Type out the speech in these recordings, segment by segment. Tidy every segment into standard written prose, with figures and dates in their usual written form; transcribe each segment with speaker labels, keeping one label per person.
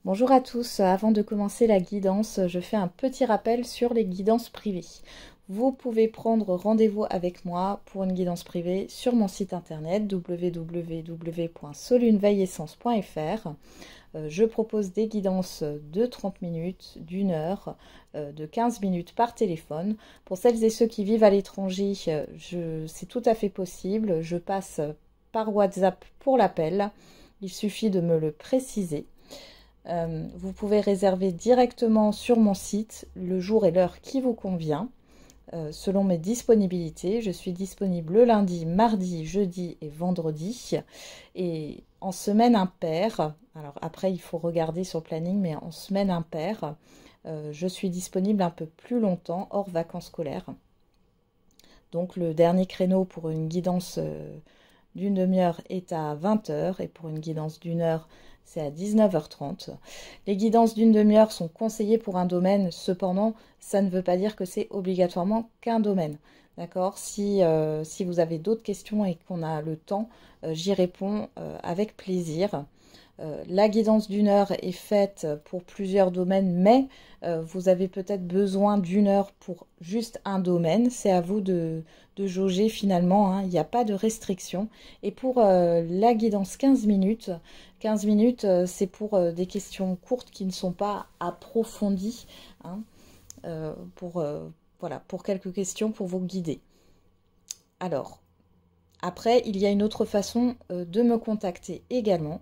Speaker 1: Bonjour à tous, avant de commencer la guidance, je fais un petit rappel sur les guidances privées. Vous pouvez prendre rendez-vous avec moi pour une guidance privée sur mon site internet www.solunveillessence.fr. Je propose des guidances de 30 minutes, d'une heure, de 15 minutes par téléphone. Pour celles et ceux qui vivent à l'étranger, c'est tout à fait possible. Je passe par WhatsApp pour l'appel. Il suffit de me le préciser. Vous pouvez réserver directement sur mon site le jour et l'heure qui vous convient. Selon mes disponibilités, je suis disponible le lundi, mardi, jeudi et vendredi. Et en semaine impaire, alors après il faut regarder sur le planning, mais en semaine impaire, je suis disponible un peu plus longtemps, hors vacances scolaires. Donc le dernier créneau pour une guidance d'une demi-heure est à 20 h et pour une guidance d'une heure, c'est à 19h30. Les guidances d'une demi-heure sont conseillées pour un domaine, cependant, ça ne veut pas dire que c'est obligatoirement qu'un domaine. D'accord ? Si vous avez d'autres questions et qu'on a le temps, j'y réponds avec plaisir. La guidance d'une heure est faite pour plusieurs domaines, mais vous avez peut-être besoin d'une heure pour juste un domaine. C'est à vous de jauger finalement, hein. Il n'y a pas de restriction. Et pour la guidance 15 minutes, c'est pour des questions courtes qui ne sont pas approfondies, hein, voilà, pour quelques questions pour vous guider. Alors, après, il y a une autre façon de me contacter également,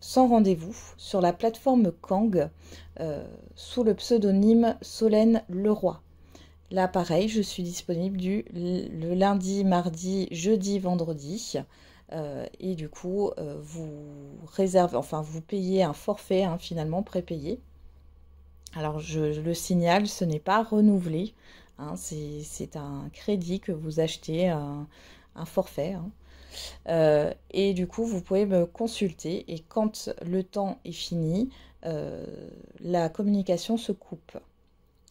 Speaker 1: sans rendez-vous, sur la plateforme Kang, sous le pseudonyme Solène Leroy. Là, pareil, je suis disponible le lundi, mardi, jeudi, vendredi. Et du coup, vous réservez, enfin, vous payez un forfait, hein, finalement, prépayé. Alors, je le signale, ce n'est pas renouvelé, hein, c'est un crédit que vous achetez, un forfait, hein. Et du coup, vous pouvez me consulter et quand le temps est fini, la communication se coupe.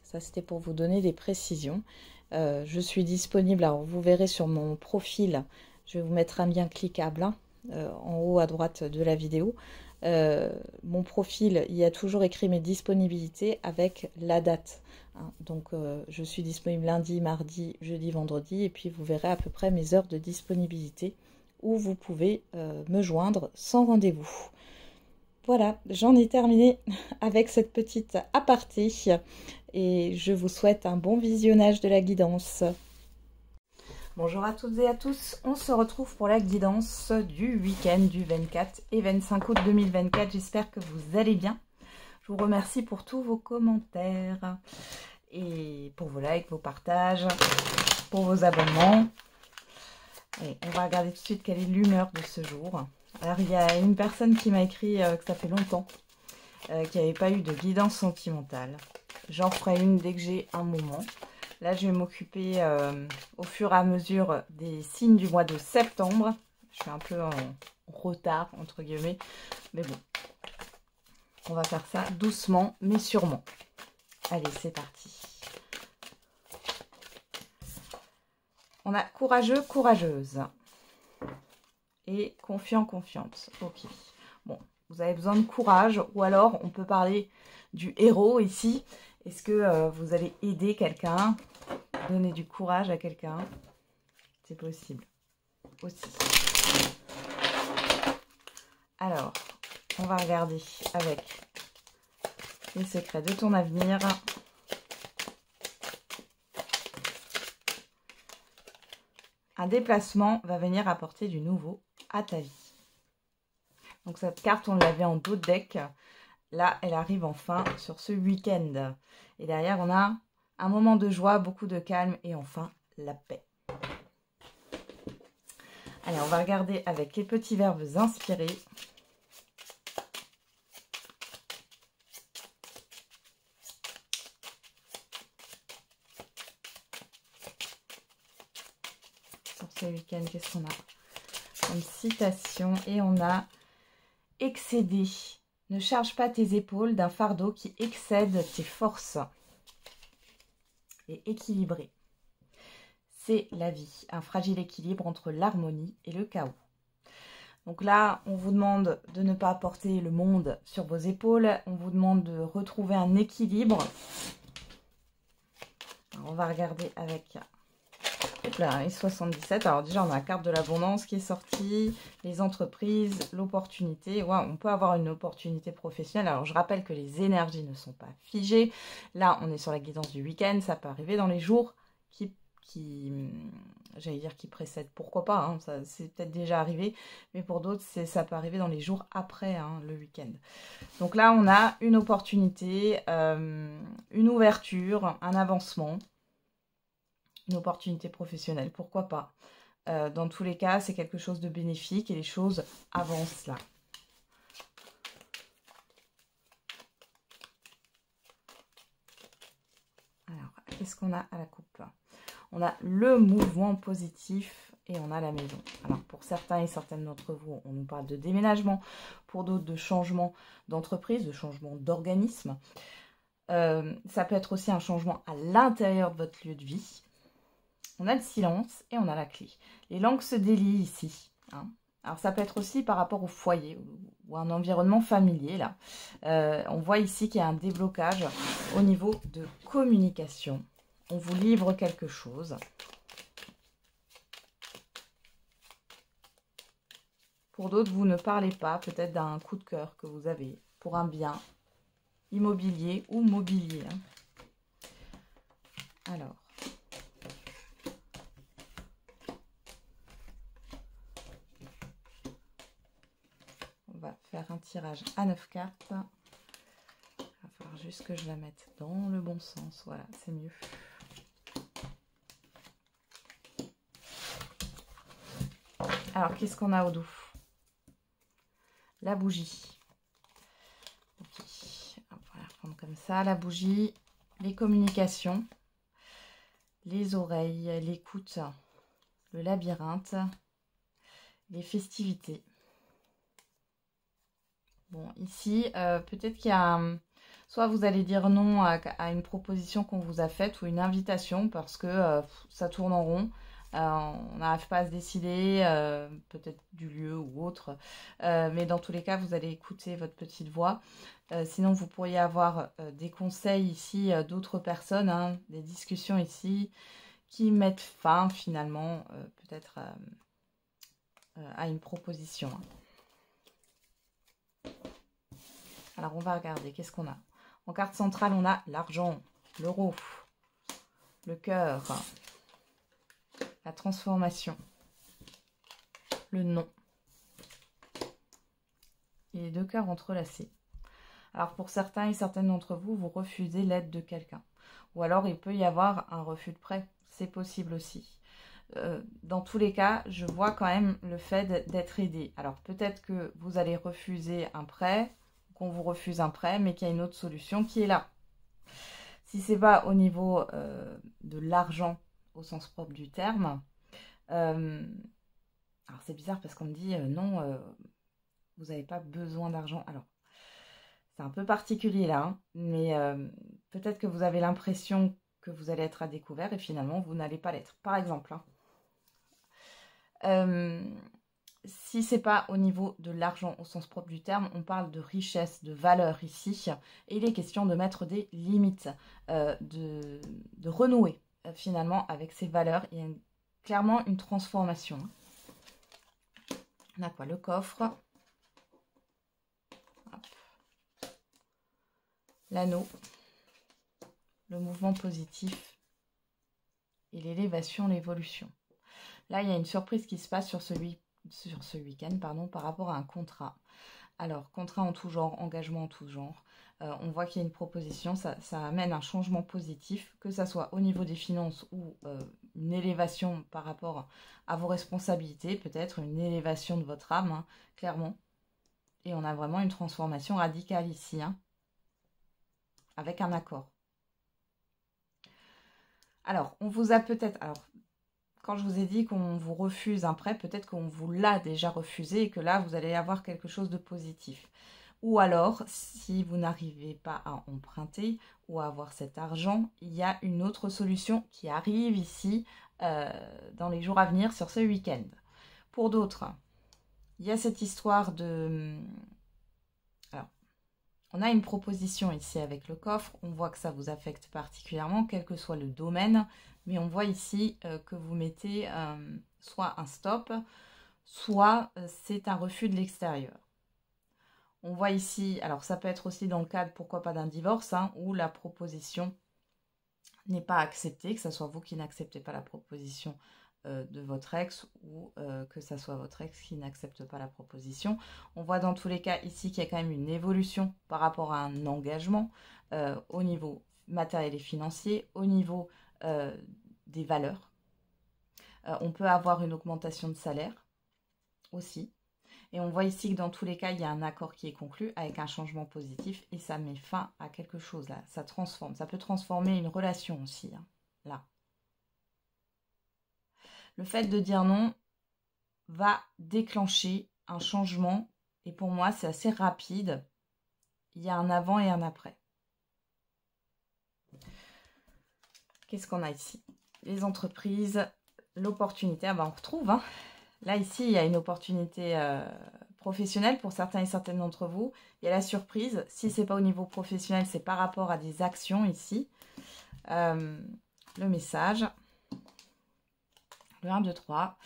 Speaker 1: Ça, c'était pour vous donner des précisions. Je suis disponible, alors vous verrez sur mon profil, je vais vous mettre un lien cliquable, hein, en haut à droite de la vidéo. Mon profil, il y a toujours écrit mes disponibilités avec la date, hein. Donc je suis disponible lundi, mardi, jeudi, vendredi, et puis vous verrez à peu près mes heures de disponibilité où vous pouvez me joindre sans rendez-vous. Voilà, j'en ai terminé avec cette petite aparté et je vous souhaite un bon visionnage de la guidance. Bonjour à toutes et à tous, on se retrouve pour la guidance du week-end du 24 et 25 août 2024. J'espère que vous allez bien. Je vous remercie pour tous vos commentaires et pour vos likes, vos partages, pour vos abonnements. Et on va regarder tout de suite quelle est l'humeur de ce jour. Alors il y a une personne qui m'a écrit que ça fait longtemps qu'il n'y avait pas eu de guidance sentimentale. J'en ferai une dès que j'ai un moment. Là, je vais m'occuper au fur et à mesure des signes du mois de septembre. Je suis un peu en retard, entre guillemets. Mais bon, on va faire ça doucement, mais sûrement. Allez, c'est parti. On a courageux, courageuse. Et confiant, confiante. Ok. Bon, vous avez besoin de courage. Ou alors, on peut parler du héros ici. Est-ce que vous allez aider quelqu'un, donner du courage à quelqu'un? C'est possible aussi. Alors, on va regarder avec les secrets de ton avenir. Un déplacement va venir apporter du nouveau à ta vie. Donc cette carte, on l'avait en dos de deck. Là, elle arrive enfin sur ce week-end. Et derrière, on a un moment de joie, beaucoup de calme et enfin la paix. Allez, on va regarder avec les petits verbes inspirés. Sur ce week-end, qu'est-ce qu'on a comme citation? Et on a excédé. Ne charge pas tes épaules d'un fardeau qui excède tes forces. Et équilibré. C'est la vie, un fragile équilibre entre l'harmonie et le chaos. Donc là, on vous demande de ne pas porter le monde sur vos épaules. On vous demande de retrouver un équilibre. Alors, on va regarder avec là, les 77. Alors déjà, on a la carte de l'abondance qui est sortie, les entreprises, l'opportunité. Ouais, on peut avoir une opportunité professionnelle. Alors, je rappelle que les énergies ne sont pas figées. Là, on est sur la guidance du week-end. Ça peut arriver dans les jours j'allais dire qui précèdent. Pourquoi pas, hein, ça c'est peut-être déjà arrivé. Mais pour d'autres, ça peut arriver dans les jours après, hein, le week-end. Donc là, on a une opportunité, une ouverture, un avancement. Une opportunité professionnelle, pourquoi pas. Dans tous les cas, c'est quelque chose de bénéfique et les choses avancent là. Alors, qu'est-ce qu'on a à la coupe? On a le mouvement positif et on a la maison. Alors, pour certains et certaines d'entre vous, on nous parle de déménagement. Pour d'autres, de changement d'entreprise, de changement d'organisme. Ça peut être aussi un changement à l'intérieur de votre lieu de vie. On a le silence et on a la clé. Les langues se délient ici. Hein. Alors ça peut être aussi par rapport au foyer ou un environnement familier. Là. On voit ici qu'il y a un déblocage au niveau de communication. On vous livre quelque chose. Pour d'autres, vous ne parlez pas peut-être d'un coup de cœur que vous avez pour un bien immobilier ou mobilier. Hein. Alors. On va faire un tirage à 9 cartes. Il va falloir juste que je la mette dans le bon sens. Voilà, c'est mieux. Alors, qu'est-ce qu'on a au dos? La bougie. Ok, on va la reprendre comme ça. La bougie, les communications, les oreilles, l'écoute, le labyrinthe, les festivités. Bon, ici, peut-être qu'il y a... soit vous allez dire non à une proposition qu'on vous a faite ou une invitation parce que ça tourne en rond. On n'arrive pas à se décider, peut-être du lieu ou autre. Mais dans tous les cas, vous allez écouter votre petite voix. Sinon, vous pourriez avoir des conseils ici d'autres personnes, hein, des discussions ici qui mettent fin finalement peut-être à une proposition. Hein. Alors, on va regarder. Qu'est-ce qu'on a? En carte centrale, on a l'argent, l'euro, le cœur, la transformation, le non. Et les deux cœurs entrelacés. Alors, pour certains et certaines d'entre vous, vous refusez l'aide de quelqu'un. Ou alors, il peut y avoir un refus de prêt. C'est possible aussi. Dans tous les cas, je vois quand même le fait d'être aidé. Alors, peut-être que vous allez refuser un prêt, qu'on vous refuse un prêt, mais qu'il y a une autre solution qui est là. Si c'est pas au niveau de l'argent au sens propre du terme, alors c'est bizarre parce qu'on me dit non, vous n'avez pas besoin d'argent. Alors, c'est un peu particulier là, hein, mais peut-être que vous avez l'impression que vous allez être à découvert et finalement vous n'allez pas l'être. Par exemple, hein. Si c'est pas au niveau de l'argent au sens propre du terme, on parle de richesse, de valeur ici. Et il est question de mettre des limites, de renouer finalement avec ces valeurs. Il y a clairement une transformation. On a quoi? Le coffre. L'anneau. Le mouvement positif. Et l'élévation, l'évolution. Là, il y a une surprise qui se passe sur ce week-end, par rapport à un contrat. Alors, contrat en tout genre, engagement en tout genre. On voit qu'il y a une proposition, ça amène un changement positif, que ça soit au niveau des finances ou une élévation par rapport à vos responsabilités, peut-être une élévation de votre âme, hein, clairement. Et on a vraiment une transformation radicale ici, hein, avec un accord. Alors, on vous a peut-être... Alors, quand je vous ai dit qu'on vous refuse un prêt, peut-être qu'on vous l'a déjà refusé et que là, vous allez avoir quelque chose de positif. Ou alors, si vous n'arrivez pas à emprunter ou à avoir cet argent, il y a une autre solution qui arrive ici dans les jours à venir sur ce week-end. Pour d'autres, il y a cette histoire de... Alors, on a une proposition ici avec le coffre. On voit que ça vous affecte particulièrement, quel que soit le domaine. Mais on voit ici que vous mettez soit un stop, soit c'est un refus de l'extérieur. On voit ici, alors ça peut être aussi dans le cadre, pourquoi pas d'un divorce, hein, où la proposition n'est pas acceptée, que ce soit vous qui n'acceptez pas la proposition de votre ex ou que ce soit votre ex qui n'accepte pas la proposition. On voit dans tous les cas ici qu'il y a quand même une évolution par rapport à un engagement au niveau matériel et financier, au niveau des valeurs. On peut avoir une augmentation de salaire aussi. Et on voit ici que dans tous les cas, il y a un accord qui est conclu avec un changement positif et ça met fin à quelque chose là. Ça transforme. Ça peut transformer une relation aussi, hein, là. Le fait de dire non va déclencher un changement et pour moi, c'est assez rapide. Il y a un avant et un après. Qu'est-ce qu'on a ici? Les entreprises, l'opportunité. Ah ben on retrouve, hein. Là, ici, il y a une opportunité professionnelle pour certains et certaines d'entre vous. Il y a la surprise. Si ce n'est pas au niveau professionnel, c'est par rapport à des actions ici. Le message. Le 1, 2, 3.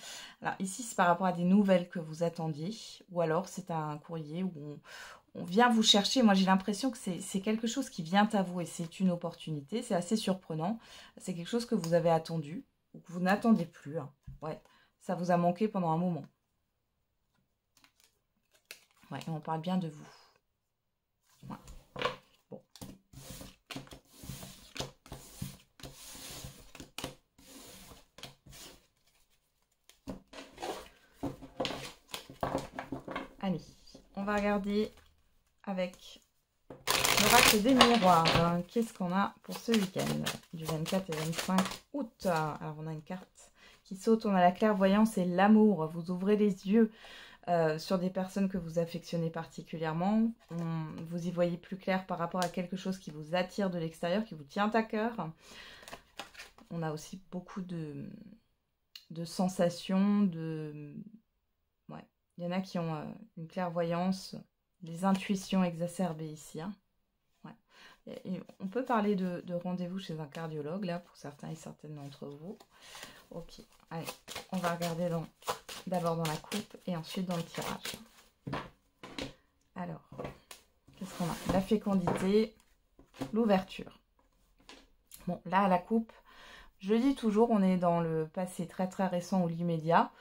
Speaker 1: Alors ici, c'est par rapport à des nouvelles que vous attendiez. Ou alors, c'est un courrier où on vient vous chercher. Moi, j'ai l'impression que c'est quelque chose qui vient à vous et c'est une opportunité. C'est assez surprenant. C'est quelque chose que vous avez attendu ou que vous n'attendez plus. Hein. Ouais. Ça vous a manqué pendant un moment. Ouais, on parle bien de vous. Ouais. Bon. Allez, on va regarder avec l'oracle des miroirs. Qu'est-ce qu'on a pour ce week-end du 24 et 25 août? Alors, on a une carte qui saute, on a la clairvoyance et l'amour. Vous ouvrez les yeux sur des personnes que vous affectionnez particulièrement. Vous y voyez plus clair par rapport à quelque chose qui vous attire de l'extérieur, qui vous tient à cœur. On a aussi beaucoup de sensations, ouais. Il y en a qui ont une clairvoyance, des intuitions exacerbées ici. Hein. Ouais. Et on peut parler de rendez-vous chez un cardiologue, là, pour certains et certaines d'entre vous. Ok, allez, on va regarder d'abord dans la coupe et ensuite dans le tirage. Alors, qu'est-ce qu'on a? La fécondité, l'ouverture. Bon, là, à la coupe, je dis toujours, on est dans le passé très très récent ou l'immédiat.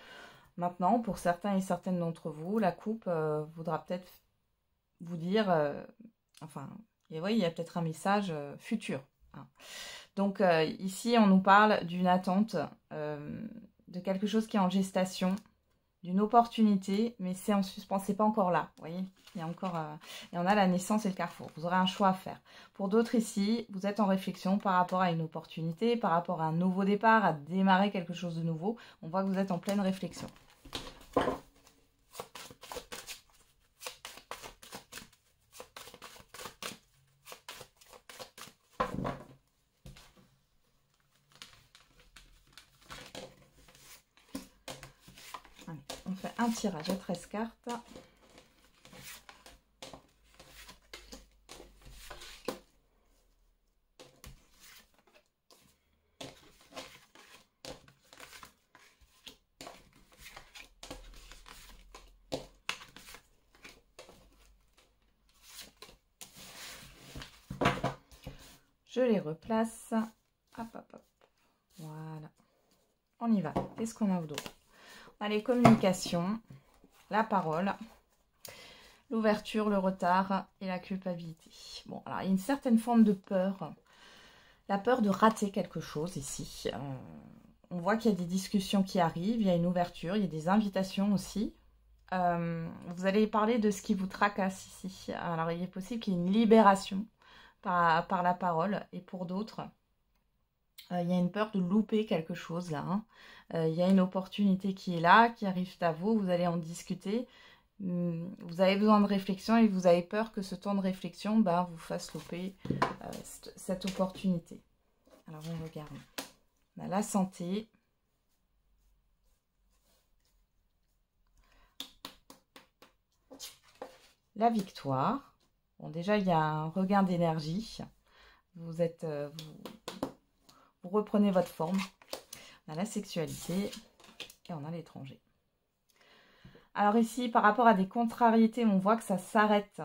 Speaker 1: Maintenant, pour certains et certaines d'entre vous, la coupe voudra peut-être vous dire, enfin, et oui, il y a peut-être un message futur. Hein. Donc ici, on nous parle d'une attente, de quelque chose qui est en gestation, d'une opportunité, mais c'est en suspens, c'est pas encore là. Vous voyez, il y a encore, et on a la naissance et le carrefour. Vous aurez un choix à faire. Pour d'autres ici, vous êtes en réflexion par rapport à une opportunité, par rapport à un nouveau départ, à démarrer quelque chose de nouveau. On voit que vous êtes en pleine réflexion. Allez, on fait un tirage à 13 cartes. Je les replace. Hop, hop, hop. Voilà. On y va. Qu'est-ce qu'on a d'autre? On a les communications, la parole, l'ouverture, le retard et la culpabilité. Bon, alors il y a une certaine forme de peur. La peur de rater quelque chose ici. On voit qu'il y a des discussions qui arrivent, il y a une ouverture, il y a des invitations aussi. Vous allez parler de ce qui vous tracasse ici. Alors il est possible qu'il y ait une libération par la parole, et pour d'autres, il y a une peur de louper quelque chose là. Hein. Il y a une opportunité qui est là, qui arrive à vous, vous allez en discuter. Vous avez besoin de réflexion et vous avez peur que ce temps de réflexion vous fasse louper cette opportunité. Alors on regarde. On a la santé. la victoire. Bon, déjà, il y a un regain d'énergie. Vous êtes, vous reprenez votre forme. On a la sexualité et on a l'étranger. Alors ici, par rapport à des contrariétés, on voit que ça s'arrête.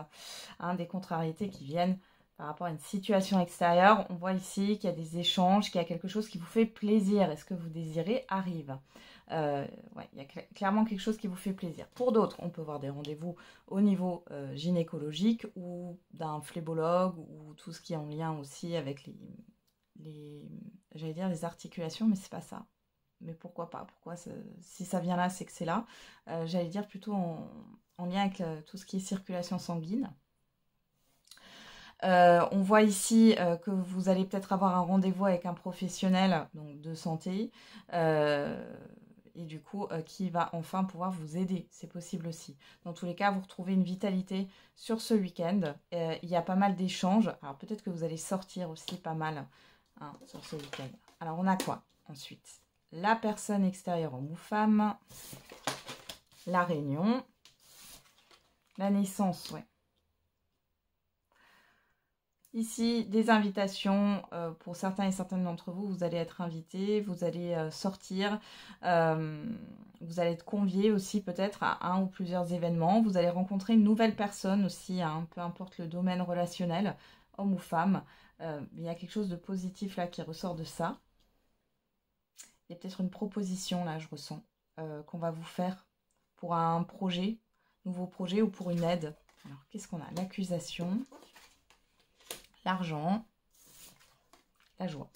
Speaker 1: Hein, des contrariétés qui viennent par rapport à une situation extérieure. On voit ici qu'il y a des échanges, qu'il y a quelque chose qui vous fait plaisir. Et ce que vous désirez arrive. Ouais, il y a clairement quelque chose qui vous fait plaisir. Pour d'autres, on peut voir des rendez-vous au niveau gynécologique ou d'un phlébologue ou tout ce qui est en lien aussi avec j'allais dire les articulations, mais c'est pas ça. Mais pourquoi pas? Si ça vient là, c'est que c'est là. J'allais dire plutôt en lien avec tout ce qui est circulation sanguine. On voit ici que vous allez peut-être avoir un rendez-vous avec un professionnel donc de santé et du coup qui va enfin pouvoir vous aider. C'est possible aussi. Dans tous les cas, vous retrouvez une vitalité sur ce week-end. Il y a pas mal d'échanges. Alors peut-être que vous allez sortir aussi pas mal hein, sur ce week-end. Alors on a quoi ensuite? La personne extérieure homme ou femme, la réunion, la naissance, ouais. Ici, des invitations pour certains et certaines d'entre vous. Vous allez être invités, vous allez sortir, vous allez être conviés aussi peut-être à un ou plusieurs événements. Vous allez rencontrer une nouvelle personne aussi, hein, peu importe le domaine relationnel, homme ou femme. Il y a quelque chose de positif là qui ressort de ça. Il y a peut-être une proposition là, je ressens, qu'on va vous faire pour un projet, nouveau projet ou pour une aide. Alors, qu'est-ce qu'on a? L'accusation. L'argent, la joie.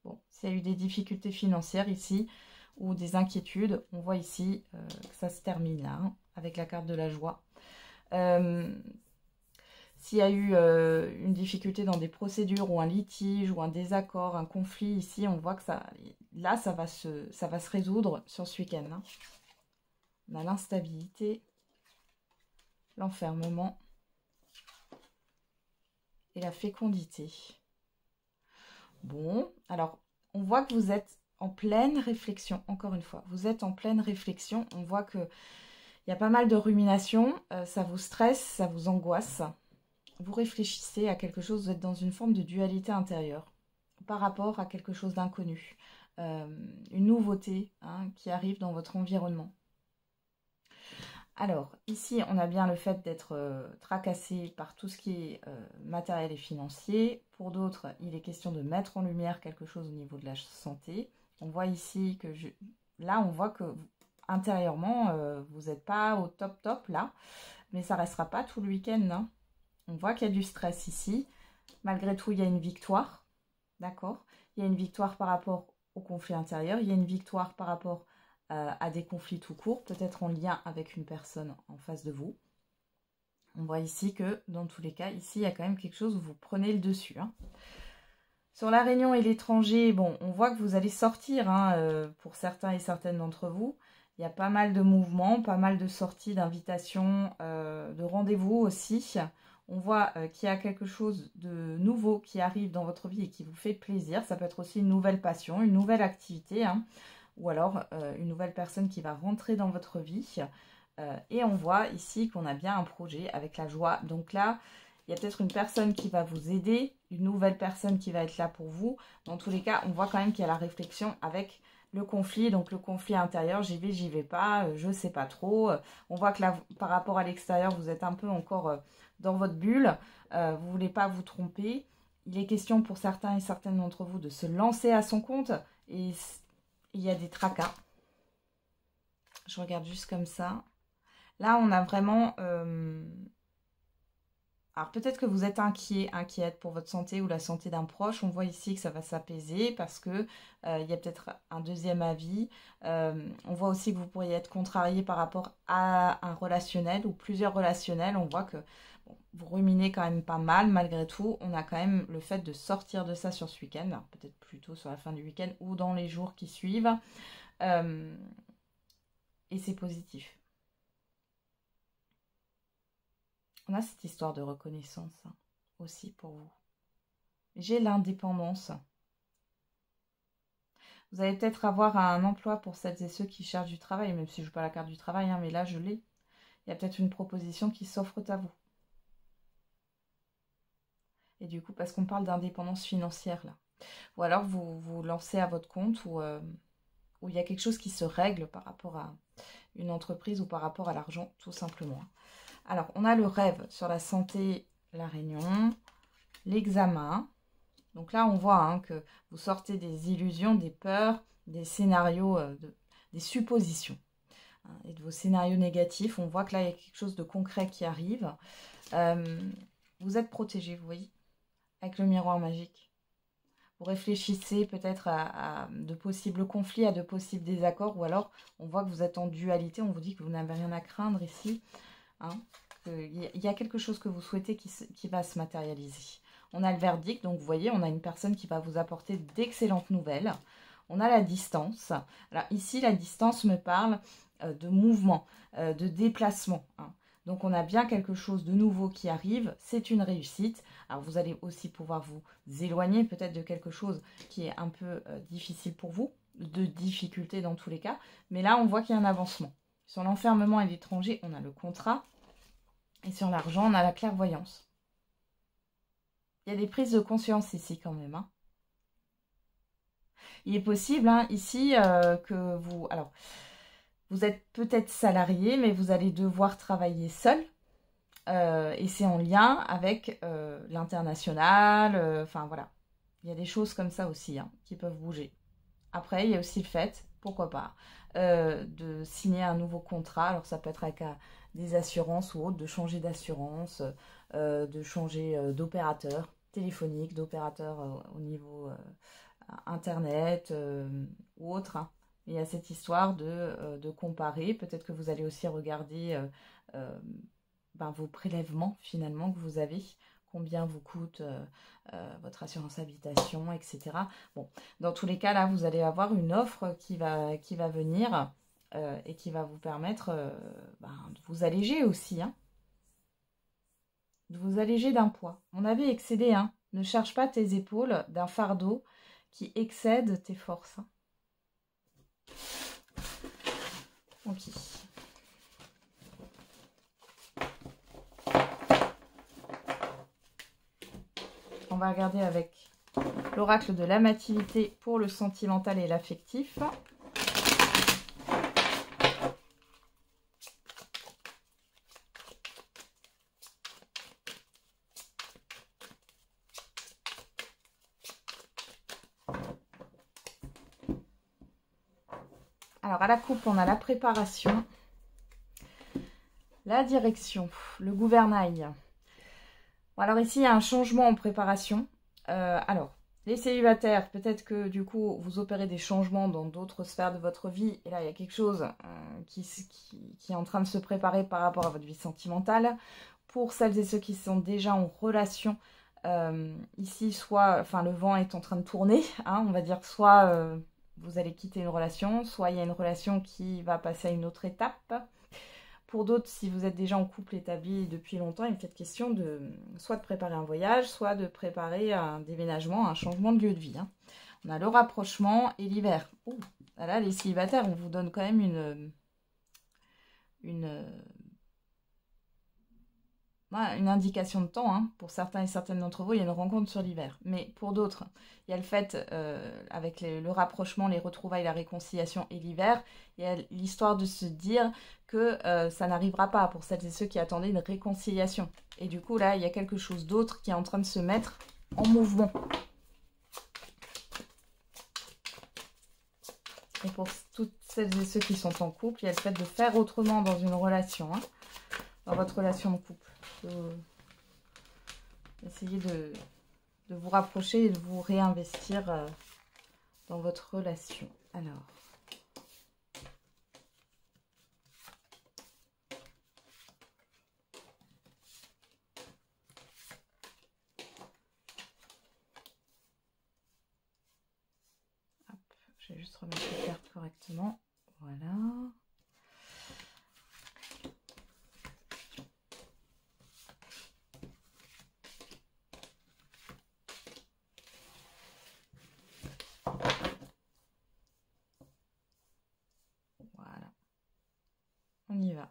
Speaker 1: Bon, s'il y a eu des difficultés financières ici ou des inquiétudes, on voit ici que ça se termine là, hein, avec la carte de la joie. S'il y a eu une difficulté dans des procédures ou un litige ou un désaccord, un conflit, ici, on voit que ça va se résoudre sur ce week-end. Hein. On a l'instabilité, l'enfermement et la fécondité. Bon, alors, on voit que vous êtes en pleine réflexion, encore une fois. Vous êtes en pleine réflexion. On voit qu'il y a pas mal de ruminations. Ça vous stresse, ça vous angoisse. Vous réfléchissez à quelque chose, vous êtes dans une forme de dualité intérieure par rapport à quelque chose d'inconnu. Une nouveauté hein, qui arrive dans votre environnement. Alors, ici, on a bien le fait d'être tracassé par tout ce qui est matériel et financier. Pour d'autres, il est question de mettre en lumière quelque chose au niveau de la santé. On voit ici que là, on voit que intérieurement, vous n'êtes pas au top là, mais ça ne restera pas tout le week-end. Hein. On voit qu'il y a du stress ici. Malgré tout, il y a une victoire. D'accord? Il y a une victoire par rapport au conflit intérieur. Il y a une victoire par rapport à des conflits tout court, peut-être en lien avec une personne en face de vous. On voit ici que, dans tous les cas, ici, il y a quand même quelque chose où vous prenez le dessus. Hein. Sur la réunion et l'étranger, bon, on voit que vous allez sortir, hein, pour certains et certaines d'entre vous. Il y a pas mal de mouvements, pas mal de sorties, d'invitations, de rendez-vous aussi. On voit qu'il y a quelque chose de nouveau qui arrive dans votre vie et qui vous fait plaisir. Ça peut être aussi une nouvelle passion, une nouvelle activité, hein. Ou alors une nouvelle personne qui va rentrer dans votre vie. Et on voit ici qu'on a bien un projet avec la joie. Donc là, il y a peut-être une personne qui va vous aider, une nouvelle personne qui va être là pour vous. Dans tous les cas, on voit quand même qu'il y a la réflexion avec le conflit. Donc le conflit intérieur, j'y vais pas, je ne sais pas trop. On voit que là, par rapport à l'extérieur, vous êtes un peu encore dans votre bulle. Vous ne voulez pas vous tromper. Il est question pour certains et certaines d'entre vous de se lancer à son compte. Et il y a des tracas. Je regarde juste comme ça. Là, on a vraiment... Alors, peut-être que vous êtes inquiète pour votre santé ou la santé d'un proche. On voit ici que ça va s'apaiser parce que il y a peut-être un deuxième avis. On voit aussi que vous pourriez être contrarié par rapport à un relationnel ou plusieurs relationnels. On voit que bon, vous ruminez quand même pas mal. Malgré tout, on a quand même le fait de sortir de ça sur ce week-end. Peut-être plutôt sur la fin du week-end ou dans les jours qui suivent. Et c'est positif. On a cette histoire de reconnaissance hein, aussi pour vous. J'ai l'indépendance. Vous allez peut-être avoir un emploi pour celles et ceux qui cherchent du travail, même si je ne joue pas la carte du travail, hein, mais là je l'ai. Il Il y a peut-être une proposition qui s'offre à vous. Et du coup, parce qu'on parle d'indépendance financière là. Ou alors vous vous lancez à votre compte ou où il y a quelque chose qui se règle par rapport à une entreprise ou par rapport à l'argent, tout simplement. Alors, on a le rêve sur la santé, la réunion, l'examen. Donc là, on voit que vous sortez des illusions, des peurs, des scénarios, des suppositions. Et de vos scénarios négatifs, on voit que là, il y a quelque chose de concret qui arrive. Vous êtes protégé, vous voyez, avec le miroir magique. Vous réfléchissez peut-être à de possibles conflits, à de possibles désaccords, ou alors on voit que vous êtes en dualité, on vous dit que vous n'avez rien à craindre ici. Il y a quelque chose que vous souhaitez qui va se matérialiser. On a le verdict, donc vous voyez, on a une personne qui va vous apporter d'excellentes nouvelles. On a la distance. Alors ici, la distance me parle de mouvement, de déplacement. Donc on a bien quelque chose de nouveau qui arrive, c'est une réussite. Alors vous allez aussi pouvoir vous éloigner peut-être de quelque chose qui est un peu difficile pour vous, de difficulté dans tous les cas. Mais là, on voit qu'il y a un avancement. Sur l'enfermement et l'étranger, on a le contrat. Et sur l'argent, on a la clairvoyance. Il y a des prises de conscience ici quand même. Il est possible ici que vous... Alors, vous êtes peut-être salarié, mais vous allez devoir travailler seul. Et c'est en lien avec l'international. Enfin, voilà. Il y a des choses comme ça aussi qui peuvent bouger. Après, il y a aussi le fait, pourquoi pas, de signer un nouveau contrat. Alors, ça peut être avec des assurances ou autres, de changer d'assurance, de changer d'opérateur téléphonique, d'opérateur au niveau Internet ou autre. Il y a cette histoire de comparer. Peut-être que vous allez aussi regarder vos prélèvements finalement que vous avez, combien vous coûte votre assurance habitation, etc. Bon, dans tous les cas, là, vous allez avoir une offre qui va venir et qui va vous permettre de vous alléger aussi, de vous alléger d'un poids. On avait excédé, ne cherche pas tes épaules d'un fardeau qui excède tes forces. Ok. On va regarder avec l'oracle de l'amativité pour le sentimental et l'affectif. Alors, à la coupe, on a la préparation, la direction, le gouvernail. Bon, alors ici, il y a un changement en préparation. Alors, les célibataires, peut-être que du coup, vous opérez des changements dans d'autres sphères de votre vie. Et là, il y a quelque chose qui est en train de se préparer par rapport à votre vie sentimentale. Pour celles et ceux qui sont déjà en relation, ici, soit, le vent est en train de tourner, on va dire, soit vous allez quitter une relation, soit il y a une relation qui va passer à une autre étape. Pour d'autres, si vous êtes déjà en couple établi depuis longtemps, il est peut-être question de soit de préparer un voyage, soit de préparer un déménagement, un changement de lieu de vie. On a le rapprochement et l'hiver. Là, les célibataires, on vous donne quand même une indication de temps. Pour certains et certaines d'entre vous, il y a une rencontre sur l'hiver. Mais pour d'autres, il y a le fait, avec le rapprochement, les retrouvailles, la réconciliation et l'hiver, il y a l'histoire de se dire que ça n'arrivera pas pour celles et ceux qui attendaient une réconciliation. Et du coup, là, il y a quelque chose d'autre qui est en train de se mettre en mouvement. Et pour toutes celles et ceux qui sont en couple, il y a le fait de faire autrement dans une relation, dans votre relation de couple. Essayez de vous rapprocher et de vous réinvestir dans votre relation. Alors, hop, je vais juste remettre les cartes correctement. Voilà. On y va.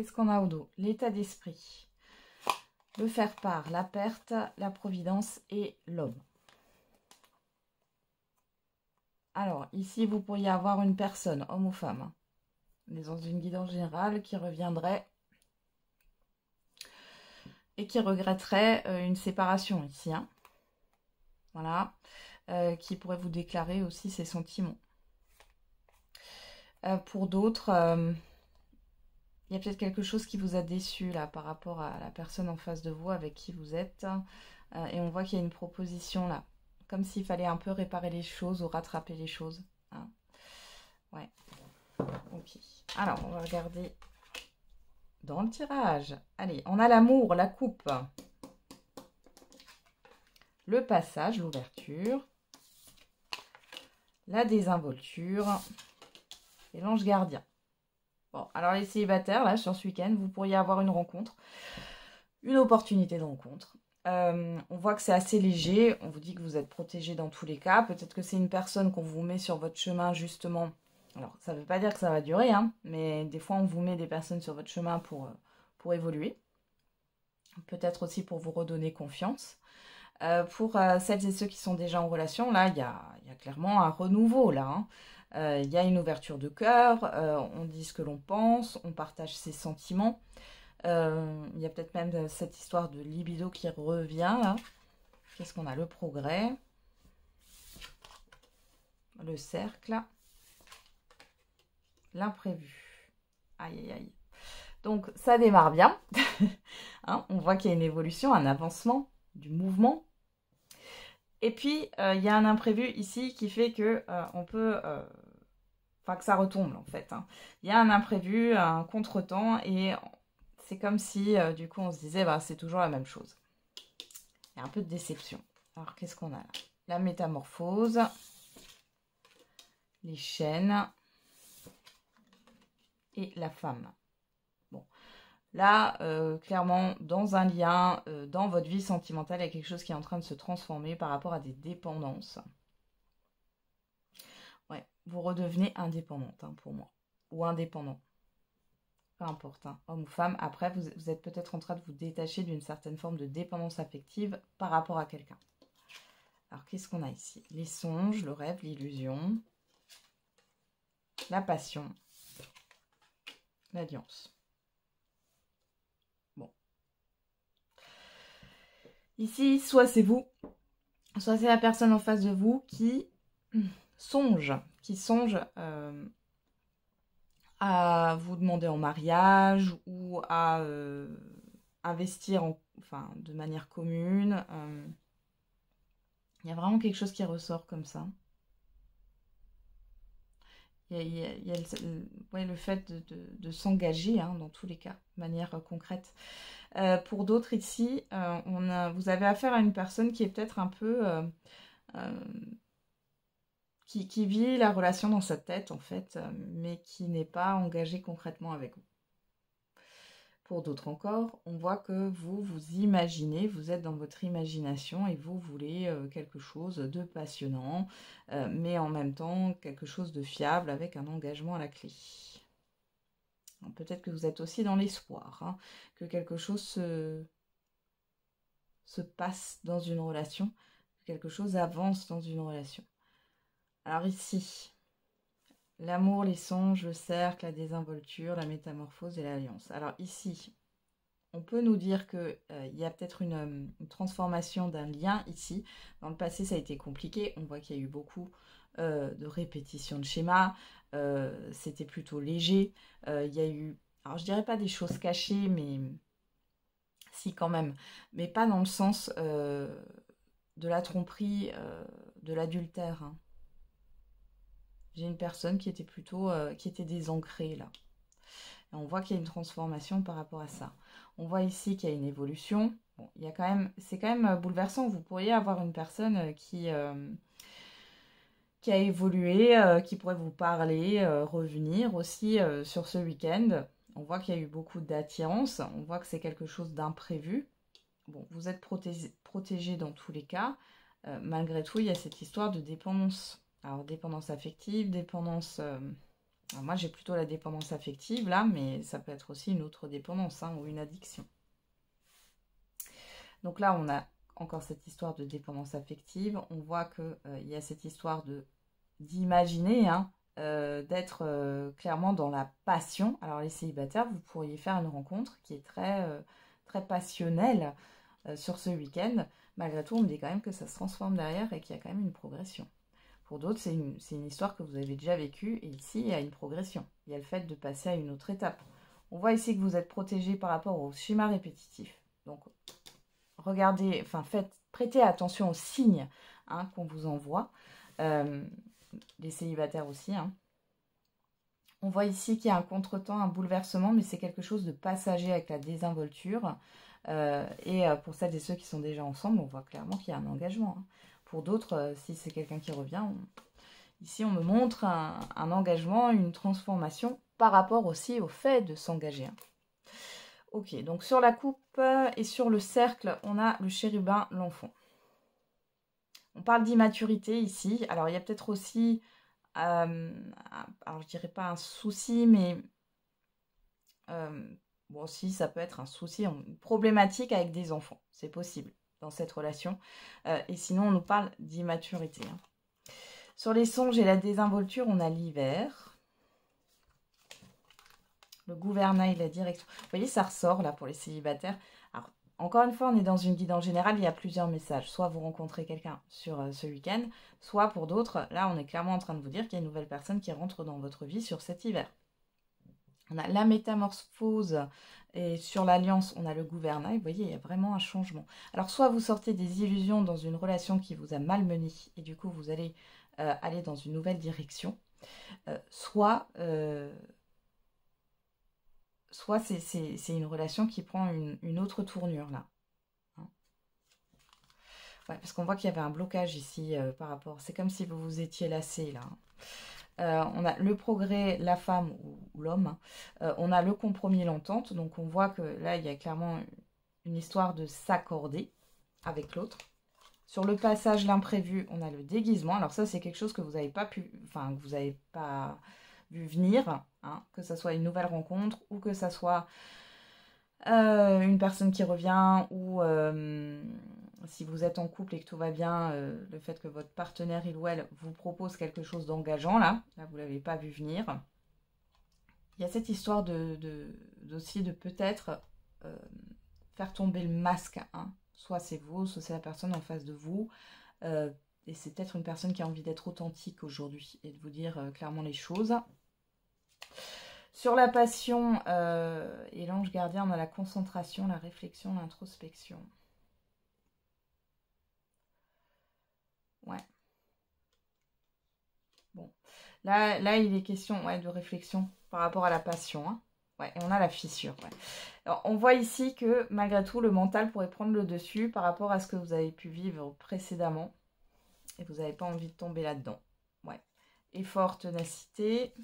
Speaker 1: qu'est-ce qu'on a au dos? L'état d'esprit, le faire-part, la perte, la providence et l'homme. Alors, ici, vous pourriez avoir une personne, homme ou femme, hein, dans une guidance générale, qui reviendrait et qui regretterait une séparation ici. Hein. Voilà. Qui pourrait vous déclarer aussi ses sentiments. Pour d'autres, il y a peut-être quelque chose qui vous a déçu là par rapport à la personne en face de vous avec qui vous êtes. Et on voit qu'il y a une proposition là. Comme s'il fallait un peu réparer les choses ou rattraper les choses. Hein. Ouais. Ok. Alors, on va regarder dans le tirage. Allez, on a l'amour, la coupe. Le passage, l'ouverture. La désinvolture. Et l'ange gardien. Bon, alors les célibataires, là, sur ce week-end, vous pourriez avoir une rencontre. Une opportunité de rencontre. On voit que c'est assez léger. On vous dit que vous êtes protégé dans tous les cas. Peut-être que c'est une personne qu'on vous met sur votre chemin, justement. Alors, ça ne veut pas dire que ça va durer, hein, mais des fois, on vous met des personnes sur votre chemin pour évoluer. Peut-être aussi pour vous redonner confiance. Pour celles et ceux qui sont déjà en relation, là, il y a clairement un renouveau, là. Hein. Il y a une ouverture de cœur, on dit ce que l'on pense, on partage ses sentiments. Il y a peut-être même cette histoire de libido qui revient, là. Qu'est-ce qu'on a? Le progrès. Le cercle. L'imprévu. Aïe, aïe, aïe. Donc, ça démarre bien. Hein, on voit qu'il y a une évolution, un avancement, du mouvement. Et puis, il y a un imprévu ici qui fait que on peut... Enfin, que ça retombe, en fait. Hein. Il y a un imprévu, un contretemps, et c'est comme si, du coup, on se disait, bah, c'est toujours la même chose. Il y a un peu de déception. Alors, qu'est-ce qu'on a là? La métamorphose. Les chaînes. Et la femme. Bon. Là, clairement, dans un lien, dans votre vie sentimentale, il y a quelque chose qui est en train de se transformer par rapport à des dépendances. Ouais, vous redevenez indépendante, hein, pour moi. Ou indépendant. Peu importe, hein, homme ou femme. Après, vous êtes peut-être en train de vous détacher d'une certaine forme de dépendance affective par rapport à quelqu'un. Alors, qu'est-ce qu'on a ici? Les songes, le rêve, l'illusion, la passion, l'alliance. Bon. Ici, soit c'est vous, soit c'est la personne en face de vous qui songe à vous demander en mariage ou à investir de manière commune. Il y a vraiment quelque chose qui ressort comme ça. Il y a le fait de s'engager, hein, dans tous les cas, de manière concrète. Pour d'autres ici, vous avez affaire à une personne qui est peut-être un peu... qui vit la relation dans sa tête, en fait, mais qui n'est pas engagée concrètement avec vous. Pour d'autres encore, on voit que vous imaginez, vous êtes dans votre imagination et vous voulez quelque chose de passionnant, mais en même temps quelque chose de fiable avec un engagement à la clé. Peut-être que vous êtes aussi dans l'espoir, hein, que quelque chose se passe dans une relation, que quelque chose avance dans une relation. Alors ici, l'amour, les songes, le cercle, la désinvolture, la métamorphose et l'alliance. Alors ici, on peut nous dire qu'il y a peut-être une transformation d'un lien ici. Dans le passé, ça a été compliqué. On voit qu'il y a eu beaucoup de répétitions de schémas. C'était plutôt léger. Il y a eu, alors je dirais pas des choses cachées, mais si quand même. Mais pas dans le sens de la tromperie, de l'adultère. Hein. J'ai une personne qui était plutôt, qui était désancrée là. Et on voit qu'il y a une transformation par rapport à ça. On voit ici qu'il y a une évolution. Bon, il y a quand même, c'est quand même bouleversant. Vous pourriez avoir une personne qui a évolué, qui pourrait vous parler, revenir aussi sur ce week-end. On voit qu'il y a eu beaucoup d'attirance. On voit que c'est quelque chose d'imprévu. Bon, vous êtes protégé dans tous les cas. Malgré tout, il y a cette histoire de dépendance. Alors, dépendance affective, dépendance Alors moi, j'ai plutôt la dépendance affective, là, mais ça peut être aussi une autre dépendance, hein, ou une addiction. Donc là, on a encore cette histoire de dépendance affective. On voit qu'il y a cette histoire d'imaginer, hein, d'être clairement dans la passion. Alors les célibataires, vous pourriez faire une rencontre qui est très passionnelle sur ce week-end. Malgré tout, on me dit quand même que ça se transforme derrière et qu'il y a quand même une progression. Pour d'autres, c'est une histoire que vous avez déjà vécue et ici, il y a une progression. Il y a le fait de passer à une autre étape. On voit ici que vous êtes protégé par rapport aux schémas répétitifs. Donc, regardez, enfin, prêtez attention aux signes, hein, qu'on vous envoie. Les célibataires aussi, hein. On voit ici qu'il y a un contretemps, un bouleversement, mais c'est quelque chose de passager avec la désinvolture. Pour celles et ceux qui sont déjà ensemble, on voit clairement qu'il y a un engagement, hein. Pour d'autres, si c'est quelqu'un qui revient, ici on me montre un engagement, une transformation par rapport aussi au fait de s'engager, hein. Ok, donc sur la coupe et sur le cercle, on a le chérubin, l'enfant. On parle d'immaturité ici. Alors il y a peut-être aussi, alors je dirais pas un souci, mais bon, si ça peut être un souci, une problématique avec des enfants, c'est possible dans cette relation. Et sinon, on nous parle d'immaturité, hein. Sur les songes et la désinvolture, on a l'hiver. Le gouvernail, la direction. Vous voyez, ça ressort là pour les célibataires. Alors, encore une fois, on est dans une guide en général, il y a plusieurs messages. Soit vous rencontrez quelqu'un sur ce week-end, soit pour d'autres, là, on est clairement en train de vous dire qu'il y a une nouvelle personne qui rentre dans votre vie sur cet hiver. On a la métamorphose et sur l'alliance, on a le gouvernail. Vous voyez, il y a vraiment un changement. Alors, soit vous sortez des illusions dans une relation qui vous a malmené et du coup, vous allez aller dans une nouvelle direction. Soit c'est une relation qui prend une autre tournure là. Hein. Ouais, parce qu'on voit qu'il y avait un blocage ici par rapport. C'est comme si vous vous étiez lassé là. On a le progrès, la femme ou l'homme. On a le compromis, l'entente. Donc on voit que là, il y a clairement une histoire de s'accorder avec l'autre. Sur le passage, l'imprévu, on a le déguisement. Alors ça, c'est quelque chose que vous n'avez pas pu, enfin, que vous n'avez pas vu venir, hein, que ça soit une nouvelle rencontre ou que ça soit une personne qui revient ou si vous êtes en couple et que tout va bien, le fait que votre partenaire, il ou elle, vous propose quelque chose d'engageant, là vous ne l'avez pas vu venir. Il y a cette histoire aussi de peut-être faire tomber le masque, hein. Soit c'est vous, soit c'est la personne en face de vous. Et c'est peut-être une personne qui a envie d'être authentique aujourd'hui et de vous dire clairement les choses. Sur la passion et l'ange gardien, on a la concentration, la réflexion, l'introspection. Ouais. Bon. Là, il est question de réflexion par rapport à la passion, hein. Ouais, et on a la fissure. Ouais. Alors, on voit ici que malgré tout, le mental pourrait prendre le dessus par rapport à ce que vous avez pu vivre précédemment. Et vous n'avez pas envie de tomber là-dedans. Ouais. Effort, ténacité,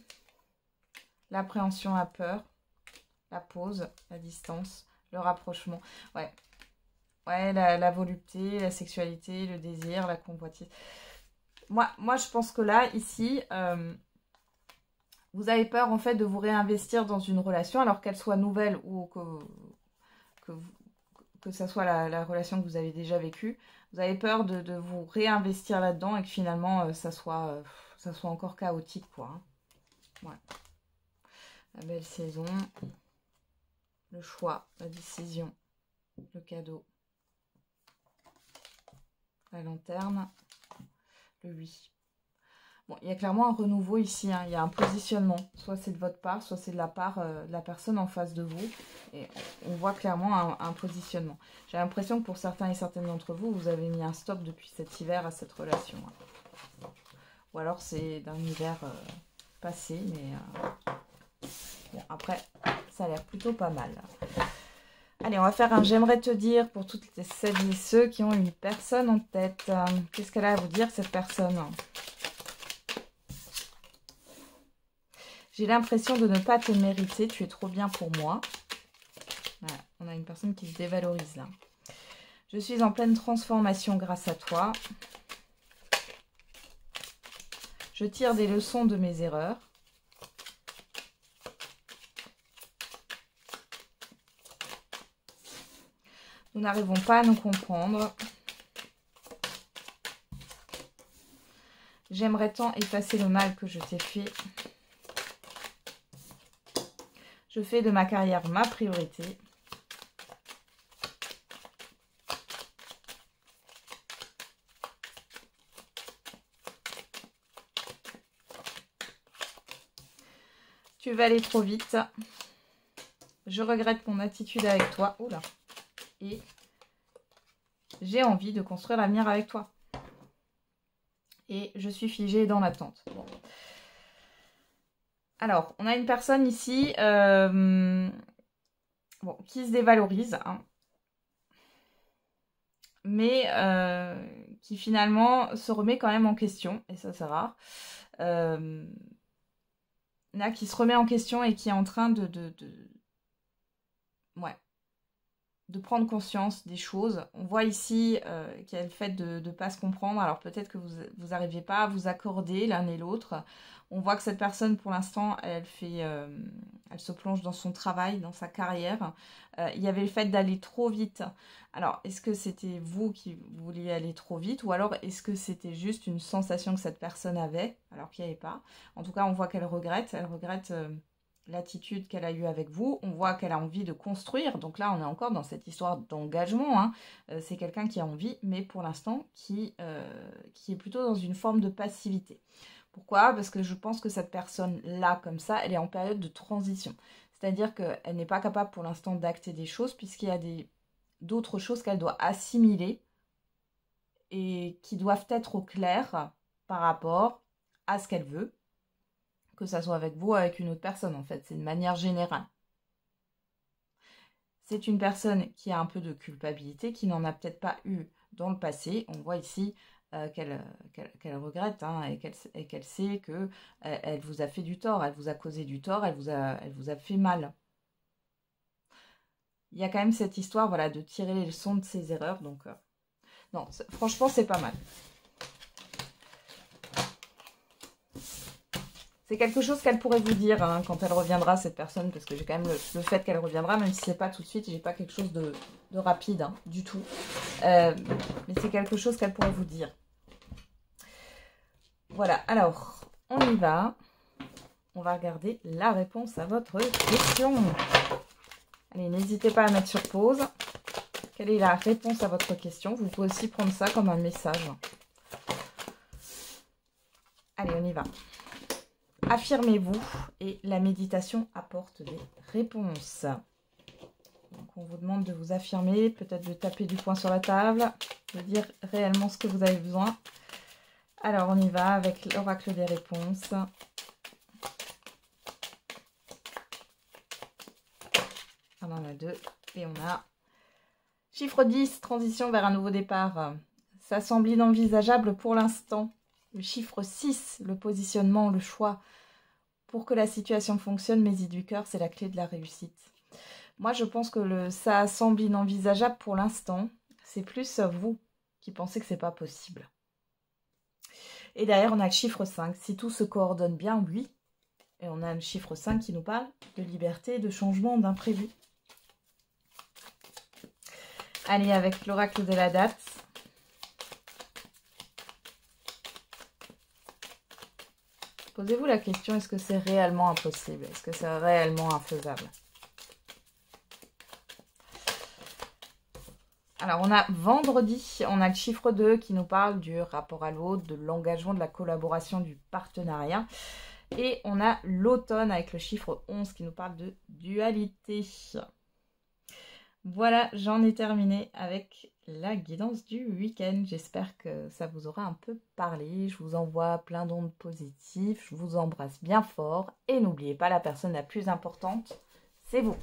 Speaker 1: l'appréhension à peur, la pause, la distance, le rapprochement. Ouais. Ouais, la volupté, la sexualité, le désir, la convoitise. Moi, je pense que là, ici... vous avez peur en fait de vous réinvestir dans une relation alors qu'elle soit nouvelle ou que ça soit la relation que vous avez déjà vécue. Vous avez peur de vous réinvestir là-dedans et que finalement ça soit encore chaotique, quoi, hein. Ouais. La belle saison, le choix, la décision, le cadeau, la lanterne, le oui. Bon, il y a clairement un renouveau ici, hein. Il y a un positionnement. Soit c'est de votre part, soit c'est de la part de la personne en face de vous. Et on voit clairement un positionnement. J'ai l'impression que pour certains et certaines d'entre vous, vous avez mis un stop depuis cet hiver à cette relation, hein. Ou alors c'est d'un hiver passé, mais bon, après, ça a l'air plutôt pas mal. Allez, on va faire un j'aimerais te dire pour toutes celles et ceux qui ont une personne en tête. Qu'est-ce qu'elle a à vous dire, cette personne ? J'ai l'impression de ne pas te mériter, tu es trop bien pour moi. Voilà, on a une personne qui se dévalorise là. Je suis en pleine transformation grâce à toi. Je tire des leçons de mes erreurs. Nous n'arrivons pas à nous comprendre. J'aimerais tant effacer le mal que je t'ai fait. Je fais de ma carrière ma priorité. Tu vas aller trop vite. Je regrette mon attitude avec toi. Oula. Et j'ai envie de construire l'avenir avec toi. Et je suis figée dans l'attente. Bon. Alors, on a une personne ici qui se dévalorise, hein, mais qui finalement se remet quand même en question, et ça c'est rare. Là, qui se remet en question et qui est en train de prendre conscience des choses. On voit ici qu'il y a le fait de ne pas se comprendre. Alors peut-être que vous n'arrivez pas à vous accorder l'un et l'autre. On voit que cette personne, pour l'instant, elle se plonge dans son travail, dans sa carrière. Il y avait le fait d'aller trop vite. Alors, est-ce que c'était vous qui vouliez aller trop vite ou alors est-ce que c'était juste une sensation que cette personne avait alors qu'il n'y avait pas? En tout cas, on voit qu'elle regrette. Elle regrette l'attitude qu'elle a eue avec vous. On voit qu'elle a envie de construire. Donc là, on est encore dans cette histoire d'engagement. Hein. C'est quelqu'un qui a envie, mais pour l'instant, qui est plutôt dans une forme de passivité. Pourquoi? Parce que je pense que cette personne-là, comme ça, elle est en période de transition. C'est-à-dire qu'elle n'est pas capable pour l'instant d'acter des choses puisqu'il y a d'autres choses qu'elle doit assimiler et qui doivent être au clair par rapport à ce qu'elle veut, que ça soit avec vous ou avec une autre personne en fait. C'est une manière générale. C'est une personne qui a un peu de culpabilité, qui n'en a peut-être pas eu dans le passé. On voit ici qu'elle regrette hein, et qu'elle sait que elle vous a fait du tort, elle vous a causé du tort, elle vous a fait mal. Il y a quand même cette histoire voilà, de tirer les leçons de ses erreurs. Donc, non, franchement, c'est pas mal. C'est quelque chose qu'elle pourrait vous dire hein, quand elle reviendra, cette personne, parce que j'ai quand même le fait qu'elle reviendra, même si c'est pas tout de suite, j'ai pas quelque chose de rapide hein, du tout. Mais c'est quelque chose qu'elle pourrait vous dire. Voilà, alors, on y va. On va regarder la réponse à votre question. Allez, n'hésitez pas à mettre sur pause. Quelle est la réponse à votre question? Vous pouvez aussi prendre ça comme un message. Allez, on y va. Affirmez-vous et la méditation apporte des réponses. Donc, on vous demande de vous affirmer, peut-être de taper du poing sur la table, de dire réellement ce que vous avez besoin. Alors, on y va avec l'oracle des réponses. On en a deux et on a chiffre 10, transition vers un nouveau départ. Ça semble inenvisageable pour l'instant. Le chiffre 6, le positionnement, le choix. Pour que la situation fonctionne, mes idées du cœur, c'est la clé de la réussite. Moi, je pense que ça semble inenvisageable pour l'instant. C'est plus vous qui pensez que c'est pas possible. Et derrière, on a le chiffre 5. Si tout se coordonne bien, oui. Et on a le chiffre 5 qui nous parle de liberté, de changement, d'imprévu. Allez, avec l'oracle de la date. Posez-vous la question, est-ce que c'est réellement impossible? Est-ce que c'est réellement infaisable? Alors, on a vendredi, on a le chiffre 2 qui nous parle du rapport à l'autre, de l'engagement, de la collaboration, du partenariat. Et on a l'automne avec le chiffre 11 qui nous parle de dualité. Voilà, j'en ai terminé avec la guidance du week-end. J'espère que ça vous aura un peu parlé. Je vous envoie plein d'ondes positives. Je vous embrasse bien fort. Et n'oubliez pas, la personne la plus importante, c'est vous.